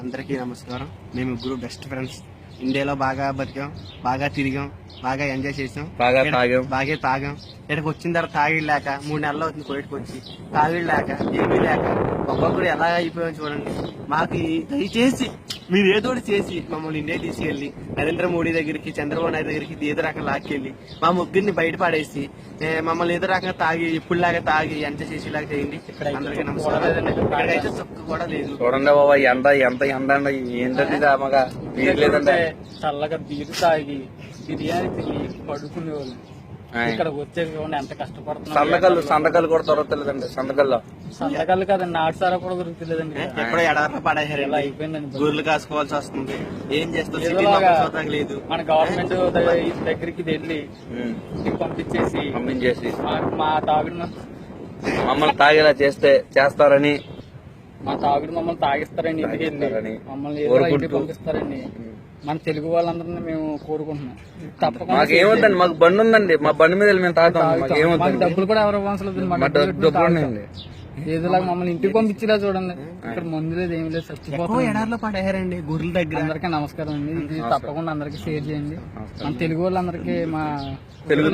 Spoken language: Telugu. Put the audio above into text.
అందరికీ నమస్కారం. మేము ముగ్గురు బెస్ట్ ఫ్రెండ్స్. ఇండియాలో బాగా బతికాం, బాగా తిరిగాం, బాగా ఎంజాయ్ చేసాం, బాగా తాగాం. ఇక్కడికి వచ్చిన తర్వాత తాగిడి లేక 3 నెలలు అవుతుంది కోవిడ్కి వచ్చి. తాగిడి లేక ఏమీ లేక ఒక్కొక్కరు ఎలా అయిపోయాం చూడండి. మాకు దయచేసి మీరు ఏదో ఒకటి చేసి మమ్మల్ని ఇండియా తీసుకెళ్లి నరేంద్ర మోడీ దగ్గరికి, చంద్రబాబు నాయుడు దగ్గరికి ఏదో రకంగా లాక్కెళ్ళి మా ముగ్గురిని బయటపడేసి మమ్మల్ని ఏదో రకంగా తాగి ఇప్పుడులాగా తాగి ఎంజాయ్ చేసేలాగా చేయండి. అందరికీ నమస్కారం. ఇక్కడైతే చొక్కు కూడా లేదు. చూడండి బాబా, ఎండ ఎంత ఎండ అండి. ఏంటంటే మగా లేదంటే చల్లగా బీరు తాగి బిర్యానీ తిని పడుకునేవాళ్ళు. ఇక్కడ వచ్చేది ఎంత కష్టపడుతున్నాం. సంతకాలు కూడా దొరకలేదండి. సంతకాలు కదండి, నాటుసారా కూడా దొరుకుతలేదండి. ఎప్పుడో ఎడారిలో పడేసారు. ఇలా అయిపోయిందండి. గొర్రెలు కాసుకోవాల్సి వస్తుంది. ఏం చేస్తాం లేదు. మన గవర్నమెంట్ దగ్గరికి వెళ్ళి పంపించేసి మా తాగుడు మమ్మల్ని తాగేలా చేస్తారని, మా తాగుడు మమ్మల్ని తాగిస్తారండి. ఇంటికి వెళ్ళి మమ్మల్ని ఇంటికి పంపిస్తారండి. మన తెలుగు వాళ్ళందరినీ మేము కోరుకుంటున్నాం. తప్పకుండా మాకేమొద్దండి, మాకు బండి ఉందండి. మా బండి మీద మేము తాగుతాం. మాకు డబ్బులు కూడా ఎవరు అవసరం. ఏదోలాగా మమ్మల్ని ఇంటికి పంపించేలా చూడండి. ఇక్కడ మందు లేదు, ఏమి లేదు, చచ్చిపోతాం. ఎడారిలో పడేసారండి గొర్రెల దగ్గర. అందరికీ నమస్కారం అండి. ఇది తప్పకుండా అందరికి షేర్ చేయండి. మన తెలుగు వాళ్ళందరికీ మా తెలుగు